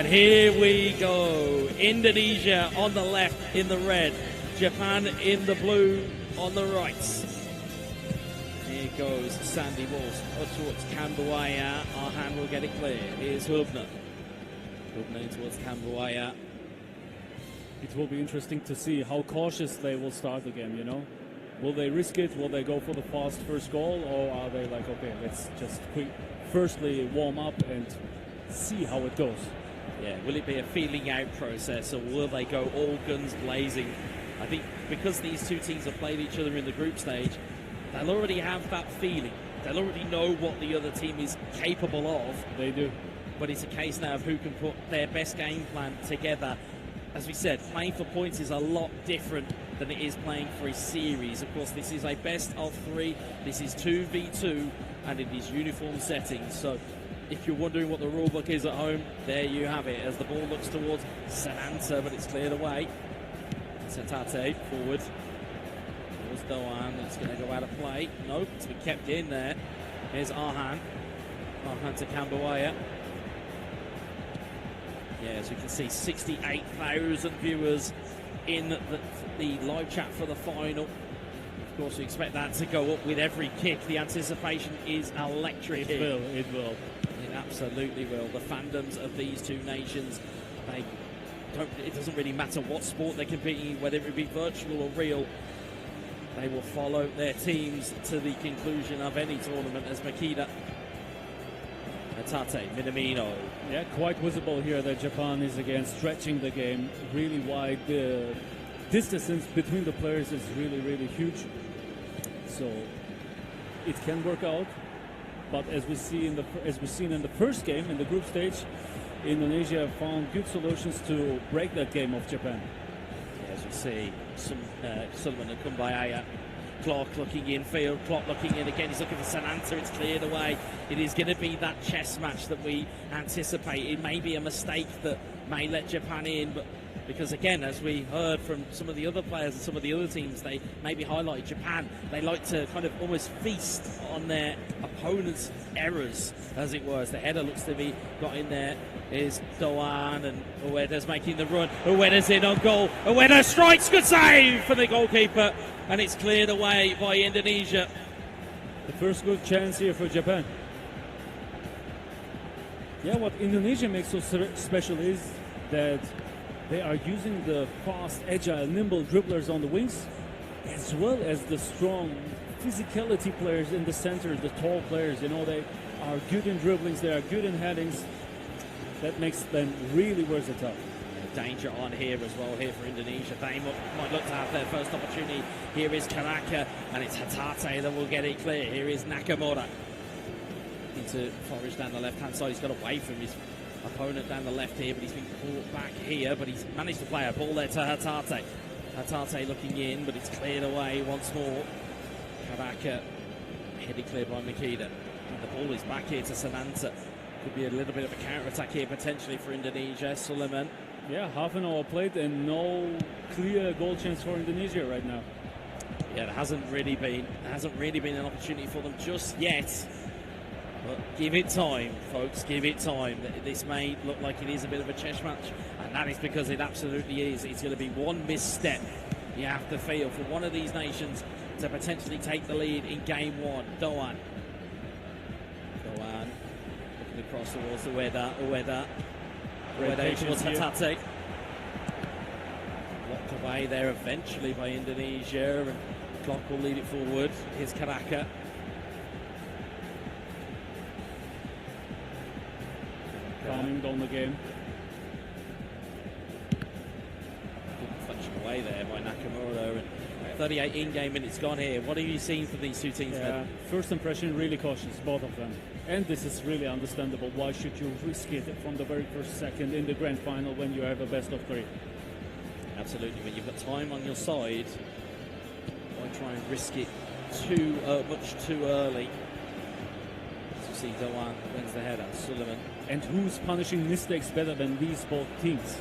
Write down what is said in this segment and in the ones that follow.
here we go. Indonesia on the left in the red, Japan in the blue on the right. Here goes Sandy Walsh up towards Kambuaya. Arhan will get it clear. Here's Hubner. Hubner in towards Kambuaya. It will be interesting to see how cautious they will start the game, you know. Will they risk it? Will they go for the fast first goal? Or are they like, okay, let's just firstly warm up and see how it goes? Yeah, will it be a feeling out process, or will they go all guns blazing? I think because these two teams have played each other in the group stage, they'll already have that feeling. They'll already know what the other team is capable of. They do. But it's a case now of who can put their best game plan together. As we said, playing for points is a lot different than it is playing for a series. Of course, this is a best of 3. This is 2v2, and it is uniform settings. So if you're wondering what the rulebook is at home, there you have it, as the ball looks towards Sananta, but it's cleared away. Setate forward. Towards Doan, it's going to go out of play. Nope, it's been kept in there. Here's Arhan. Arhan to Kambuaya. Yeah, as we can see, 68,000 viewers in the live chat for the final. Of course, we expect that to go up with every kick. The anticipation is electric. It will. It absolutely will. The fandoms of these two nations, it doesn't really matter what sport they're competing in, whether it be virtual or real. They will follow their teams to the conclusion of any tournament, as Makeda, Tate, Minamino. Yeah, quite visible here that Japan is again stretching the game really wide. The distance between the players is really, really huge. So it can work out. But as we've seen in the first game in the group stage, Indonesia found good solutions to break that game of Japan. Yeah, as we see, Sullivan and Kumbaya. Clark looking in field, Clark looking in again, he's looking for Sananta, it's cleared away. It is going to be that chess match that we anticipate. It may be a mistake that may let Japan in, but because again, as we heard from some of the other players and some of the other teams, they maybe highlighted Japan. They like to kind of almost feast on their opponent's errors, as it was. The header looks to be got in there. Is Doan, and Ueda's making the run. Ueda's in on goal. Ueda strikes, good save for the goalkeeper, and it's cleared away by Indonesia. The first good chance here for Japan. Yeah, what Indonesia makes so special is that they are using the fast, agile, nimble dribblers on the wings, as well as the strong physicality players in the center, the tall players. You know, they are good in dribblings, they are good in headings. That makes them really versatile. Danger on here as well, here for Indonesia. They might look to have their first opportunity. Here is Karaka, and it's Hatate that will get it clear. Here is Nakamura. Into Forage down the left-hand side. He's got away from his opponent down the left here, but he's been caught back here, but he's managed to play a ball there to Hatate. Hatate looking in, but it's cleared away once more. Karaka headed clear by Makeda. And the ball is back here to Sananta. Could be a little bit of a counter-attack here potentially for Indonesia. Suleiman. Yeah, half an hour played and no clear goal chance for Indonesia right now. Yeah, there hasn't really been an opportunity for them just yet. But give it time, folks, give it time. This may look like it is a bit of a chess match, and that is because it absolutely is. It's going to be one misstep you have to feel for one of these nations to potentially take the lead in game one. Doan looking across towards Ueda towards Hatate. Blocked away there eventually by Indonesia, and Clark will lead it forward. Here's Karaka. Calming down the game. Good deflection away there by Nakamura, and 38 in-game minutes gone here. What have you seen from these two teams? Yeah, first impression, really cautious, both of them. And this is really understandable. Why should you risk it from the very first second in the grand final when you have a best of 3? Absolutely. When you've got time on your side, why try and risk it much too early? As you see, Doan wins the header. Suleiman. And who's punishing mistakes better than these both teams?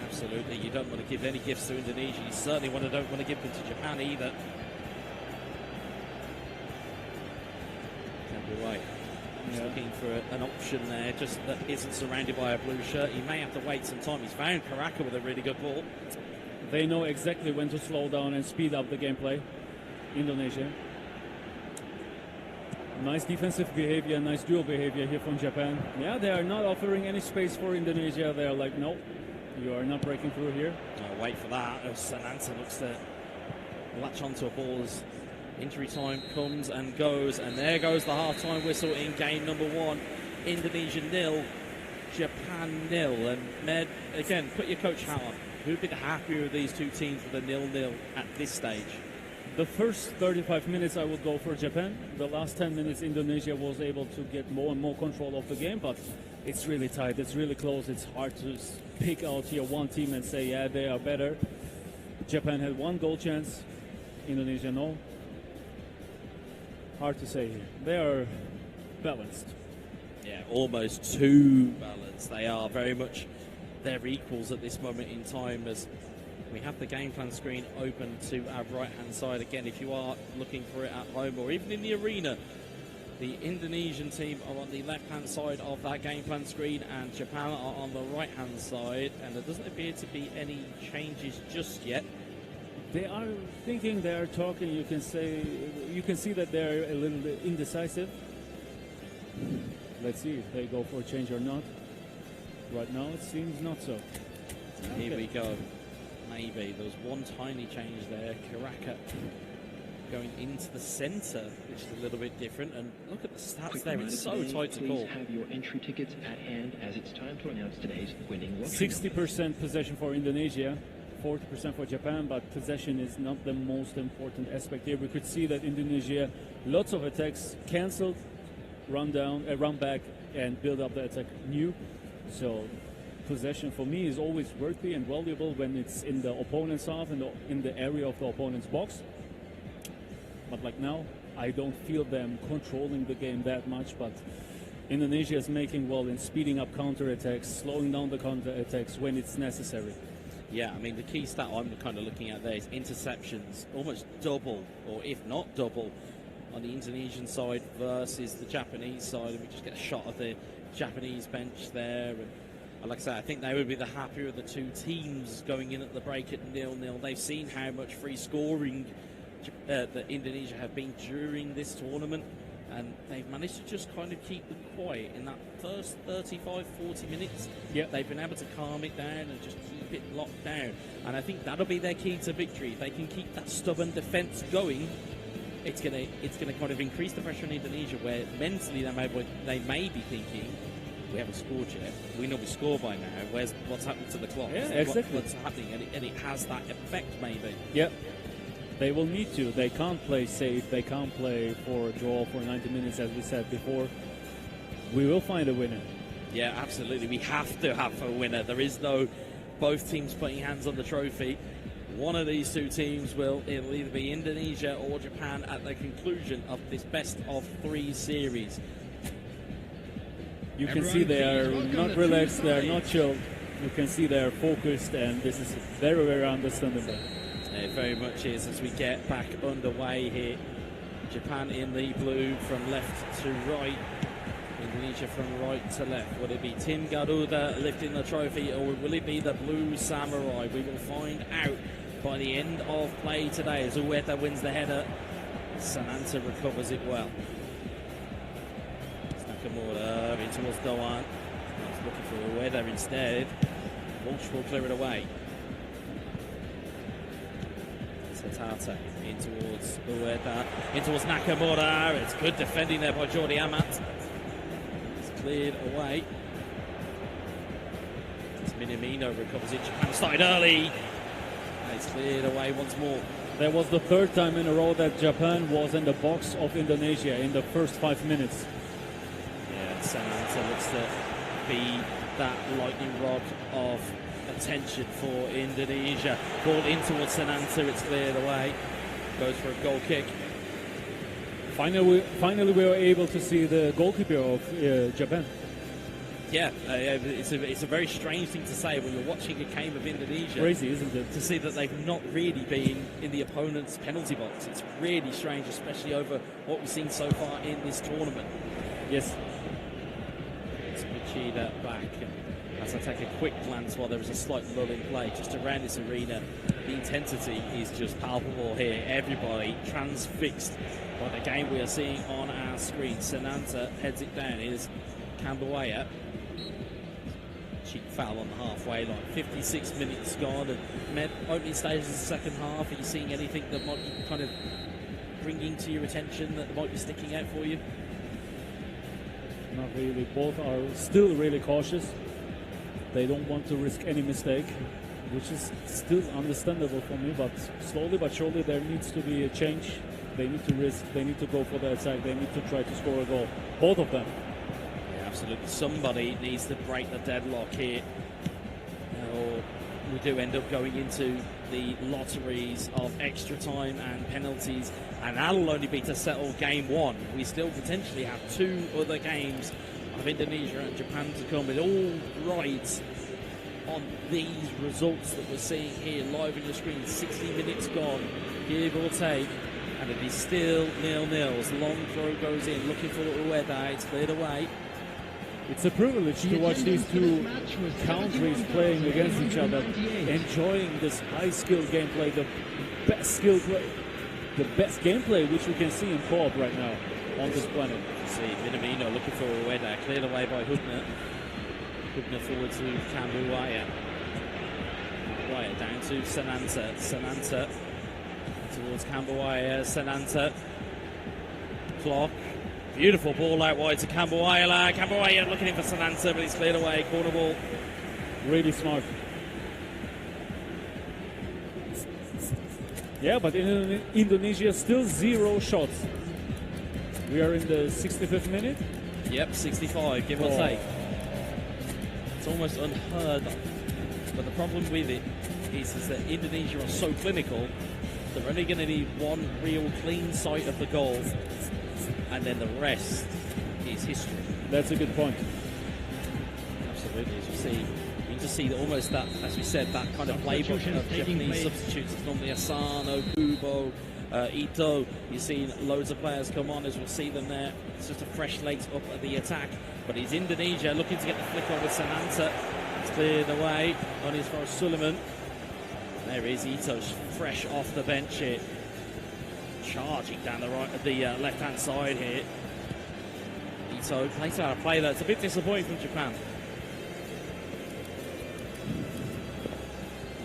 Absolutely. You don't want to give any gifts to Indonesia. You certainly don't want to give them to Japan either. Can be right. He's looking for an option there, just that isn't surrounded by a blue shirt. He may have to wait some time. He's found Karaka with a really good ball. They know exactly when to slow down and speed up the gameplay. Indonesia. Nice defensive behavior, nice dual behavior here from Japan. Yeah, they are not offering any space for Indonesia. They are like, no, you are not breaking through here. Oh, wait for that. Sananta looks to latch onto a ball as injury time comes and goes. And there goes the half-time whistle in game number 1. Indonesia 0, Japan 0. And Med, again, put your coach hat on. Who'd be the happier of these two teams with a 0-0 at this stage? The first 35 minutes I would go for Japan. The last 10 minutes Indonesia was able to get more and more control of the game, but it's really tight, it's really close. It's hard to pick out here one team and say, yeah, they are better. Japan had 1 goal chance, Indonesia no. Hard to say here. They are balanced. Yeah, almost too balanced. They are very much their equals at this moment in time, as we have the game plan screen open to our right-hand side. Again, if you are looking for it at home or even in the arena, the Indonesian team are on the left-hand side of that game plan screen and Japan are on the right-hand side, and there doesn't appear to be any changes just yet. They are thinking, they are talking. You can see that they're a little bit indecisive. Let's see if they go for a change or not. Right now it seems not so. Here we go. Maybe there was one tiny change there. Karaka going into the centre, which is a little bit different. And look at the stats there. It's so tight to call. Please have your entry tickets at hand, as it's time to announce today's winning lottery. 60% possession for Indonesia, 40% for Japan, but possession is not the most important aspect here. We could see that Indonesia, lots of attacks cancelled, run back, and build up the attack new. So possession for me is always worthy and valuable when it's in the opponent's half and in the area of the opponent's box. But like now, I don't feel them controlling the game that much, but Indonesia is making well in speeding up counter-attacks, slowing down the counter-attacks when it's necessary. Yeah, I mean, the key stat I'm kind of looking at there is interceptions, almost double, or if not double, on the Indonesian side versus the Japanese side. And we just get a shot of the Japanese bench there. And like I said, I think they would be the happier of the two teams going in at the break at 0-0. They've seen how much free scoring that Indonesia have been during this tournament, and they've managed to just kind of keep them quiet in that first 35-40 minutes. Yep. They've been able to calm it down and just keep it locked down, and I think that'll be their key to victory. If they can keep that stubborn defence going, it's gonna kind of increase the pressure on Indonesia, where mentally they may be thinking, we haven't scored yet, we know we score by now, what's happened to the clock? Yeah, exactly. What's happening, and it has that effect maybe. Yep. They will need to. They can't play safe. They can't play for a draw for 90 minutes, as we said before. We will find a winner. Yeah, absolutely. We have to have a winner. There is no both teams putting hands on the trophy. One of these two teams it'll either be Indonesia or Japan at the conclusion of this best-of-3 series. You can see they are not relaxed, they are not chilled. You can see they are focused, and this is very, very understandable. It very much is, as we get back underway here. Japan in the blue from left to right, Indonesia from right to left. Will it be Tim Garuda lifting the trophy, or will it be the Blue Samurai? We will find out by the end of play today, as Ueda wins the header. Sananta recovers it well. Nakamura in towards Doan. He's looking for Ueda instead. Walsh will clear it away. Tata in towards Ueda, in towards Nakamura. It's good defending there by Jordi Amat. It's cleared away. As Minamino recovers it. Japan started early. And it's cleared away once more. That was the third time in a row that Japan was in the box of Indonesia in the first 5 minutes. Yeah, Sananta looks to be that lightning rod of attention for Indonesia. Ball in towards Sananta, it's cleared away. Goes for a goal kick. Finally we were able to see the goalkeeper of Japan. Yeah, it's a very strange thing to say when you're watching a game of Indonesia. Crazy, isn't it? To see that they've not really been in the opponent's penalty box. It's really strange, especially over what we've seen so far in this tournament. Yes, Yoshida back. As I take a quick glance while there is a slight lull in play, just around this arena, the intensity is just palpable here. Everybody transfixed by the game we are seeing on our screen. Sananta heads it down. Here's Cambodia. Cheap foul on the halfway line. 56 minutes gone, and opening stages of the second half. Are you seeing anything that might be kind of bringing to your attention that might be sticking out for you? Not really. Both are still really cautious. They don't want to risk any mistake, which is still understandable for me, but slowly but surely there needs to be a change. They need to risk, they need to go for the attack, they need to try to score a goal. Both of them. Yeah, absolutely. Somebody needs to break the deadlock here, or we do end up going into the lotteries of extra time and penalties, and that'll only be to settle game one. We still potentially have two other games of Indonesia and Japan to come. It all rides on these results that we're seeing here live on your screen. 60 minutes gone, give or take, and it is still 0-0. As the long throw goes in, looking for Ueda, it's cleared away. It's a privilege to watch these two countries playing against each other, enjoying this high-skill gameplay, the best skill play, the best gameplay which we can see in co-op right now on this planet. See, Minamino looking for Ueda, cleared away by Hubner. Hubner forward to Cambuaya. Cambuaya down to Sananta. Sananta towards Cambuaya. Sananta. Clock. Beautiful ball out wide to Cambuaya. Cambuaya looking in for Sananta, but he's cleared away. Corner ball. Really smart. Yeah, but in Indonesia, still 0 shots. We are in the 65th minute. Yep, 65, give or take. It's almost unheard of. But the problem with it is that Indonesia are so clinical, they're only going to need one real clean sight of the goal, and then the rest is history. That's a good point. Absolutely, as you see, you can just see that almost that, as we said, that kind of playbook of Japanese substitutes. It's normally Asano, Kubo, Ito. You've seen loads of players come on, as we'll see them there. It's just a fresh slate up at the attack. But it's Indonesia looking to get the flick on with Sananta. It's cleared away on his for Suleiman. There is Ito, fresh off the bench here. Charging down the left-hand side here. Ito plays out a play that's a bit disappointing from Japan.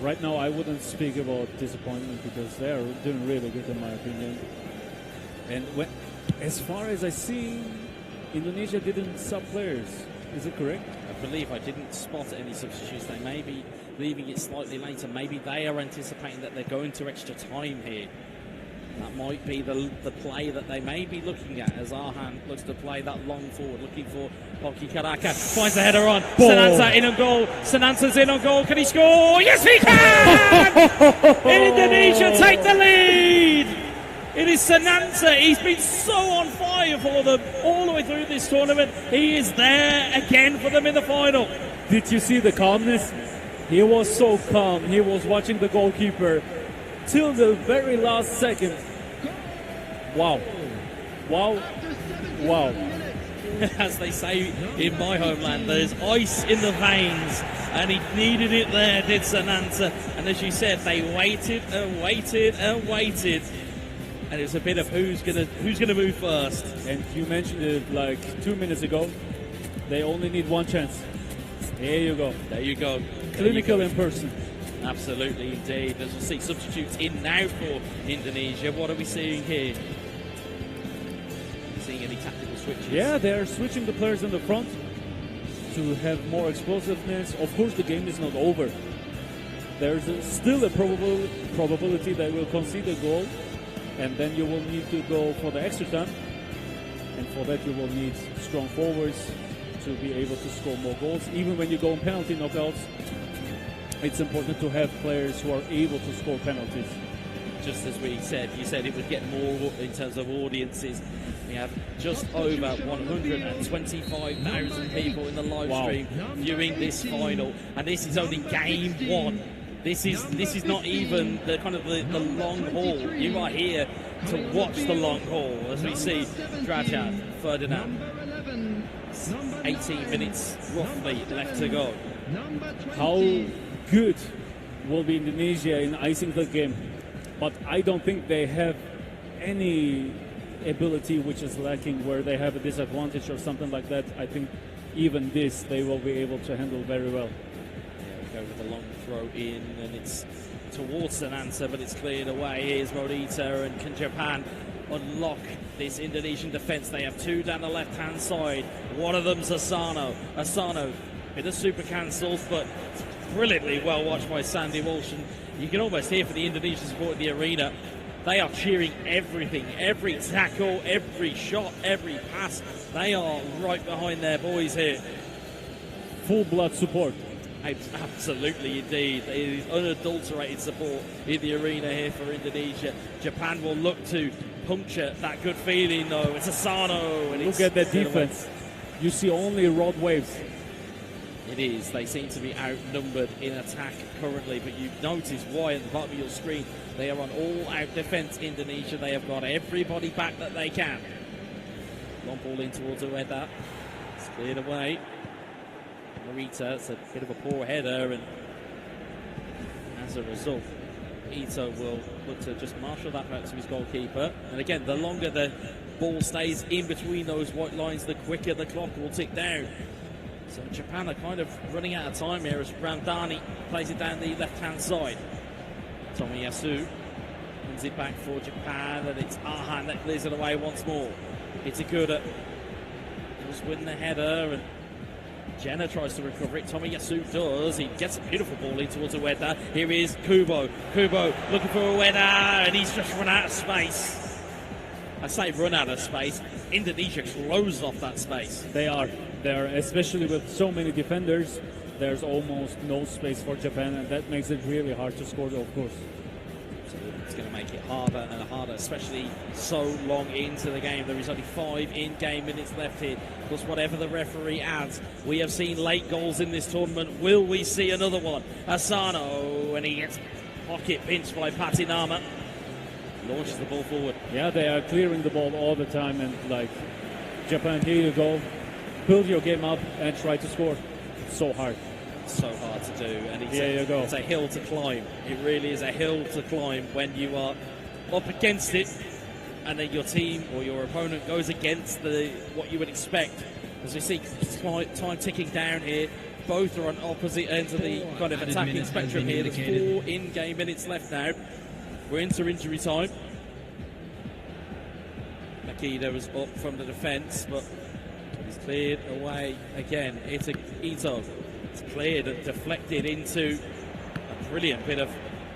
Right now, I wouldn't speak about disappointment because they are doing really good in my opinion. And as far as I see, Indonesia didn't sub players. Is it correct? I believe I didn't spot any substitutes. They may be leaving it slightly later. Maybe they are anticipating that they're going to extra time here. That might be the play that they may be looking at as Arhan looks to play that long forward, looking for Hoki Karaka. Finds the header on. Sananta in on goal. Sananta's in on goal. Can he score? Yes, he can! Indonesia take the lead! It is Sananta. He's been so on fire for them all the way through this tournament. He is there again for them in the final. Did you see the calmness? He was so calm. He was watching the goalkeeper till the very last second. Wow. Wow. Wow. As they say in my homeland, there's ice in the veins, and he needed it there, did Sananta. And as you said, they waited and waited and waited. And it's a bit of who's gonna move first. And you mentioned it like 2 minutes ago. They only need one chance. There you go. There you go. Clinical in person. Absolutely, indeed. As we'll see substitutes in now for Indonesia. What are we seeing here? Seeing any tactical switches? Yeah, they're switching the players in the front to have more explosiveness. Of course, the game is not over. There's still a probability they will concede a goal, and then you will need to go for the extra time. And for that, you will need strong forwards to be able to score more goals. Even when you go in penalty knockouts, it's important to have players who are able to score penalties. Just as we said, you said it would get more in terms of audiences. We have just over 125,000 people in the live stream viewing this final, and this is only game one This is not even the kind of the long haul. You are here to watch the long haul as we see Drajan Ferdinand. 18 minutes roughly left to go. How good will be Indonesia in icing the game? But I don't think they have any ability which is lacking where they have a disadvantage or something like that. I think even this they will be able to handle very well. Yeah, we go with a long throw in, and it's towards an answer, but it's cleared away. Here's Morita, and can Japan unlock this Indonesian defence? They have two down the left-hand side. One of them's Asano. Asano, bit of super cancels, but brilliantly well watched by Sandy Walsh. And you can almost hear for the Indonesian support in the arena, they are cheering everything, every tackle, every shot, every pass. They are right behind their boys here. Full blood support. Absolutely, indeed. It is unadulterated support in the arena here for Indonesia. Japan will look to puncture that good feeling, though. It's Asano. And look at that defense. You see only rod waves. It is. They seem to be outnumbered in attack currently, but you notice why at the bottom of your screen they are on all-out defence. Indonesia, they have got everybody back that they can. Long ball in towards Ueda. It's cleared away. Morita, it's a bit of a poor header, and as a result, Ito will look to just marshal that back to his goalkeeper. And again, the longer the ball stays in between those white lines, the quicker the clock will tick down. So Japan are kind of running out of time here as Ramdani plays it down the left-hand side. Tomiyasu wins it back for Japan, and it's Ahan that clears it away once more. It's a good just win the header, and Jenna tries to recover it. Tomiyasu does. He gets a beautiful ball in towards Ueda. Here is Kubo. Kubo looking for Ueda, and he's just run out of space. I say run out of space. Indonesia closed off that space. They are. There, especially with so many defenders, there's almost no space for Japan, and that makes it really hard to score, of course. So it's going to make it harder and harder, especially so long into the game. There is only 5 in-game minutes left here, plus whatever the referee adds. We have seen late goals in this tournament. Will we see another one? Asano, and he gets pocket pinched by Patinama. Launches the ball forward. Yeah, they are clearing the ball all the time, and like, Japan, here you go. Build your game up and try to score. It's so hard. So hard to do, and it's a hill to climb. It really is a hill to climb when you are up against it, and then your team or your opponent goes against what you would expect. As we see time ticking down here, both are on opposite ends of the kind of attacking spectrum here. There's 4 in-game minutes left now. We're into injury time. Makeda was up from the defence, but he's cleared away again. It's Ito. It's cleared and deflected into a brilliant bit of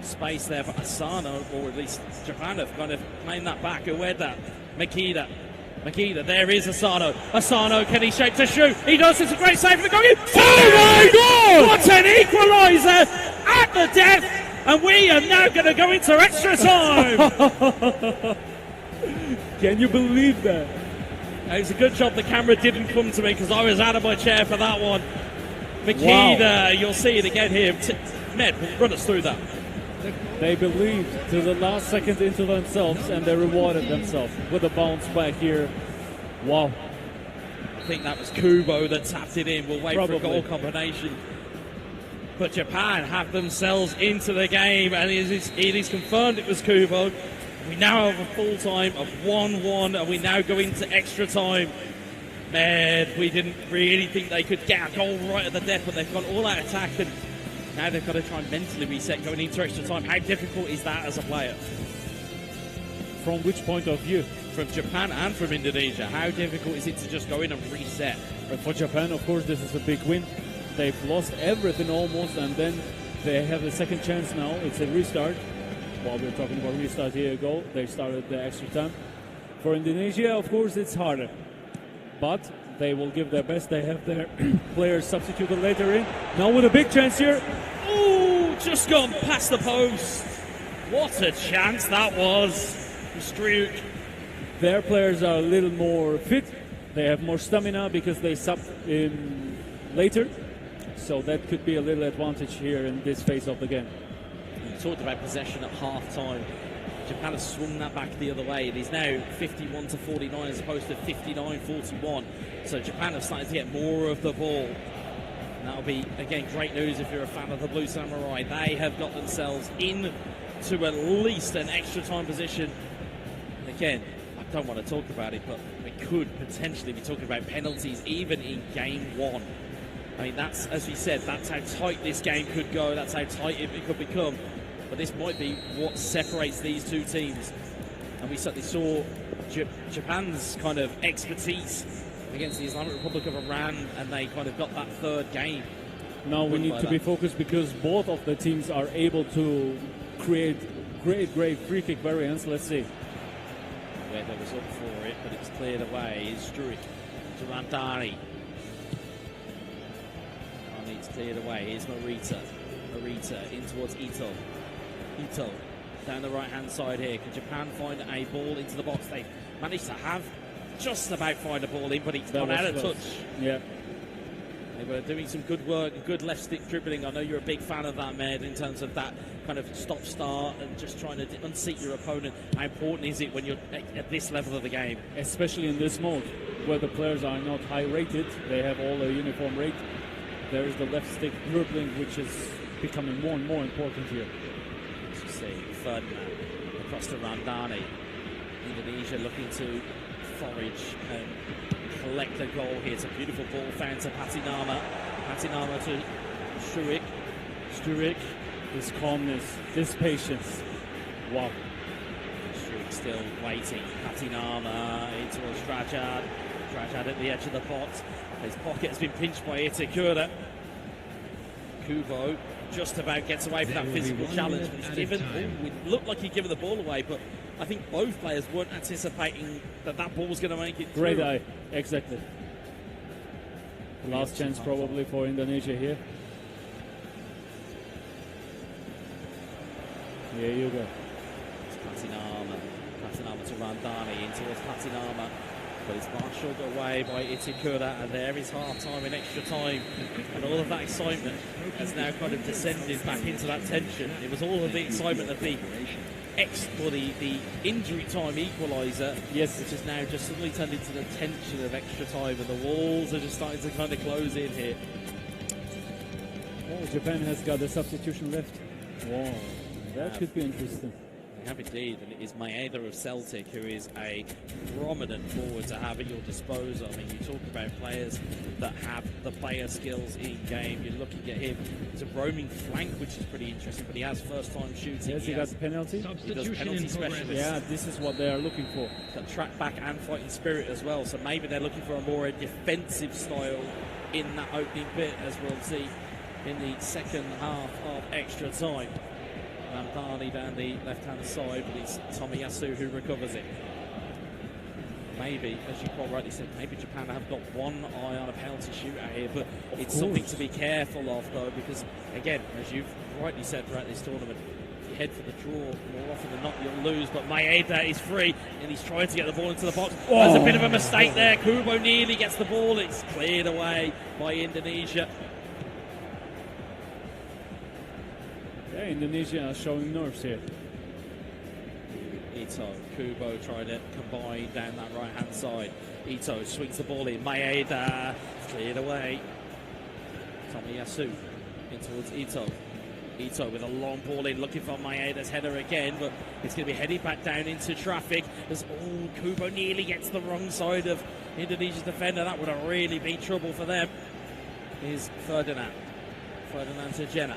space there for Asano, or at least Japan have kind of claimed that back. Ueda, Makeda, there is Asano. Asano, can he shape to shoot? He does. It's a great save for the goalkeeper. Oh my God! What an equaliser at the death, and we are now going to go into extra time. Can you believe that? It was a good job the camera didn't come to me, because I was out of my chair for that one. Makeda, wow. You'll see it again here. Ned, run us through that. They believed to the last second into themselves, and they rewarded themselves with a bounce back here. Wow. I think that was Kubo that tapped it in. We'll wait Probably for a goal combination. But Japan have themselves into the game, and it is confirmed it was Kubo. We now have a full time of 1-1, and we now go into extra time. Man, we didn't really think they could get a goal right at the death, but they've gone all out attack, and now they've got to try and mentally reset going into extra time. How difficult is that as a player? From which point of view? From Japan and from Indonesia. How difficult is it to just go in and reset? For Japan, of course, this is a big win. They've lost everything almost, and then they have a second chance now. It's a restart. While we're talking about restart here ago, they started the extra time. For Indonesia, of course, it's harder. But they will give their best. They have their players substituted later in. Now with a big chance here. Oh, just gone past the post. What a chance that was. Struck. Their players are a little more fit. They have more stamina because they subbed in later. So that could be a little advantage here in this phase of the game. talked about possession at half-time. Japan has swung that back the other way. It is now 51-49 as opposed to 59-41. So Japan have started to get more of the ball. And that'll be, again, great news if you're a fan of the Blue Samurai. They have got themselves into at least an extra time position. And again, I don't want to talk about it, but we could potentially be talking about penalties even in game one. I mean, that's, as we said, that's how tight this game could go. That's how tight it could become. But this might be what separates these two teams. And we certainly saw Japan's kind of expertise against the Islamic Republic of Iran, and they kind of got that third game. Now we need to be focused because both of the teams are able to create great free kick variants. Let's see. Weather was up for it, but it was cleared away. Is Struik to Randani. It's cleared away. Here's Morita. Morita in towards Ito. Ito down the right-hand side here. Can Japan find a ball into the box? They've managed to have just about find a ball in, but it's gone out of touch. Yeah. They were doing some good work, good left-stick dribbling. I know you're a big fan of that, Med, in terms of that kind of stop-start and just trying to unseat your opponent. How important is it when you're at this level of the game? Especially in this mode, where the players are not high-rated. They have all a uniform rate. There is the left-stick dribbling, which is becoming more and more important here. As you see, Ferdinand across to Randani. Indonesia looking to forage and collect a goal here. It's a beautiful ball found to Patinama. Patinama to Struik. Struik, this calmness, this patience. Wow. Struik still waiting. Patinama into Drajad. Drajad at the edge of the box. His pocket has been pinched by Itakura. Kubo just about gets away from that physical challenge. But he's given, it looked like he'd given the ball away, but I think both players weren't anticipating that ball was going to make it through. Great eye, exactly. Last chance probably for Indonesia here. Here you go. It's Patinama. Patinama to Randani in towards Patinama. But it's marshalled away by Itakura, and there is half-time and extra time. And all of that excitement has now kind of descended back into that tension. It was all of the excitement of the injury time equaliser, yes, which has now just suddenly turned into the tension of extra time, and the walls are just starting to kind of close in here. Oh, Japan has got a substitution left. Wow, that could be interesting. We have indeed, and it is Maeda of Celtic, who is a prominent forward to have at your disposal. I mean, you talk about players that have the player skills in game. You're looking at him. He's a roaming flank, which is pretty interesting, but he has first-time shooting. Yes, he got the penalty. He does penalty specialist. Yeah, this is what they are looking for. He's got track back and fighting spirit as well, so maybe they're looking for a more defensive style in that opening bit, as we'll see in the second half of extra time. Randani down the left-hand side, but it's Tomiyasu who recovers it. Maybe, as you quite rightly said, maybe Japan have got one eye on a penalty shootout here, but it's something to be careful of, though, because, again, as you've rightly said throughout this tournament, if you head for the draw, more often than not, you'll lose. But Maeda is free, and he's trying to get the ball into the box. Oh, there's a bit of a mistake there. Kubo nearly gets the ball. It's cleared away by Indonesia. Yeah, Indonesia are showing nerves here. Ito, Kubo trying to combine down that right-hand side. Ito swings the ball in. Maeda cleared away. Tomiyasu in towards Ito. Ito with a long ball in, looking for Maeda's header again, but it's going to be headed back down into traffic as Kubo nearly gets the wrong side of Indonesia's defender. That would have really been trouble for them. Here's Ferdinand. Ferdinand to Jenna.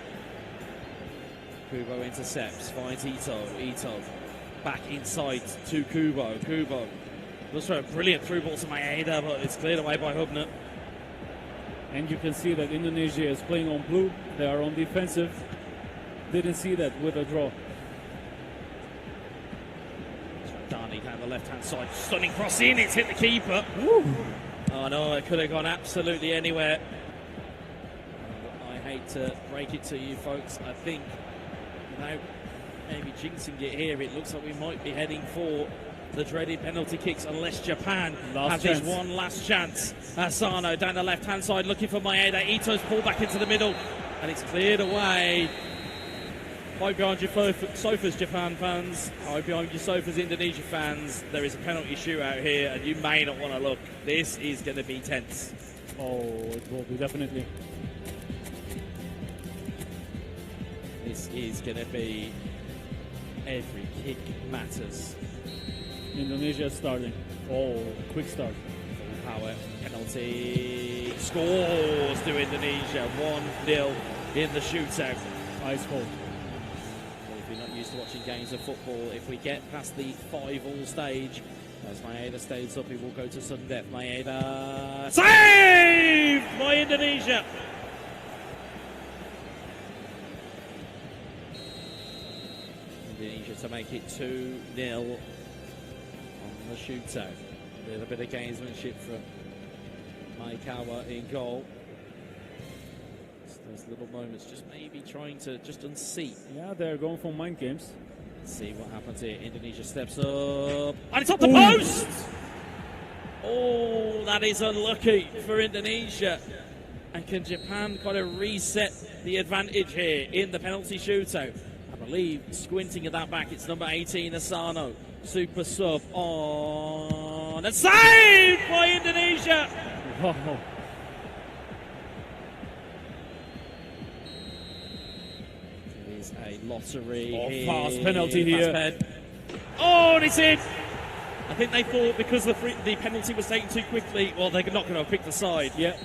Kubo intercepts, finds Ito. Ito back inside to Kubo. Kubo looks for a brilliant through ball to Maeda, but it's cleared away by Hubner. And you can see that Indonesia is playing on blue. They are on defensive. Didn't see that with a draw. Dani down the left-hand side. Stunning cross in. It's hit the keeper. Woo. Oh, no, it could have gone absolutely anywhere. I hate to break it to you, folks. I think without maybe jinxing it here, it looks like we might be heading for the dreaded penalty kicks unless Japan have this one last chance. Asano down the left-hand side looking for Maeda. Ito's pulled back into the middle and it's cleared away. Hide behind your sofas, Japan fans. Hide behind your sofas, Indonesia fans. There is a penalty shootout here, and you may not want to look. This is going to be tense. Oh, it will be definitely. This is going to be every kick matters. Indonesia starting. Oh, quick start. Full power penalty. Scores to Indonesia. 1-0 in the shootout. Ice cold. Well, if you're not used to watching games of football, if we get past the 5-all stage, as Maeda stays up, he will go to sudden death. Maeda saved by Indonesia. Indonesia to make it 2-0 on the shootout. A little bit of gamesmanship from Maekawa in goal. Those little moments, just maybe trying to just unseat. Yeah, they're going for mind games. Let's see what happens here. Indonesia steps up, and it's up the post! Oh, that is unlucky for Indonesia. And can Japan kind of reset the advantage here in the penalty shootout? I believe, squinting at that back, it's number 18, Asano. Super sub on, and saved by Indonesia! Wow. A lottery. Oh, fast penalty here. Oh, and it's in. I think they thought because the penalty was taken too quickly, well, they're not going to pick the side. Yeah.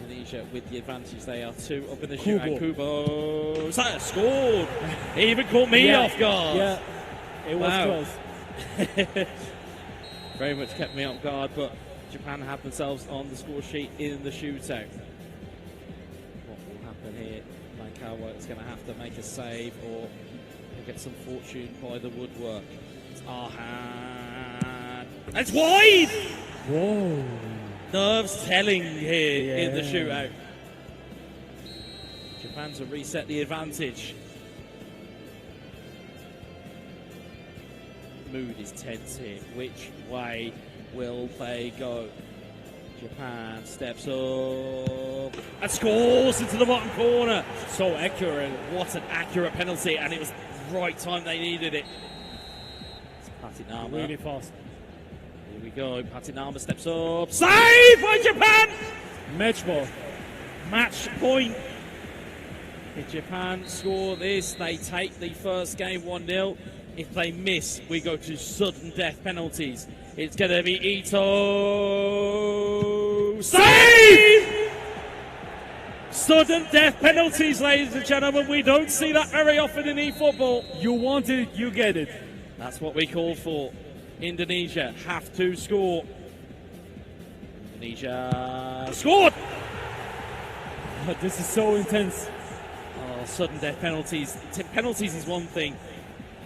Indonesia with the advantage. They are 2 up in the shootout. Kubo scored. He even caught me off guard. Yeah, it was close. Very much kept me off guard, but Japan have themselves on the score sheet in the shootout. What will happen here? Maekawa is going to have to make a save or get some fortune by the woodwork. It's Arhan. It's wide! Whoa. Nerves telling here in the shootout. Japan to reset the advantage. Mood is tense here. Which way will they go? Japan steps up and scores into the bottom corner. So accurate. What an accurate penalty, and it was the right time they needed it. It's Patinama. Really fast. Here we go. Patinama steps up. Save by Japan! Match ball. Match point. If Japan score this, they take the first game 1-0. If they miss, we go to sudden death penalties. It's going to be Ito. Save! Sudden death penalties, ladies and gentlemen. We don't see that very often in e-football. You want it, you get it. That's what we call for. Indonesia have to score. Indonesia scored! This is so intense. Oh, sudden death penalties. Penalties is one thing,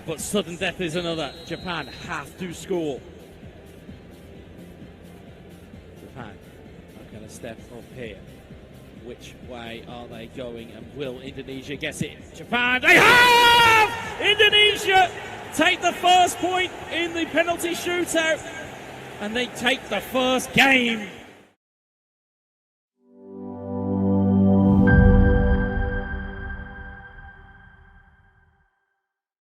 but sudden death is another. Japan have to score. Japan are going to step up here. Which way are they going, and will Indonesia get it? Japan, they have! Indonesia take the first point in the penalty shootout, and they take the first game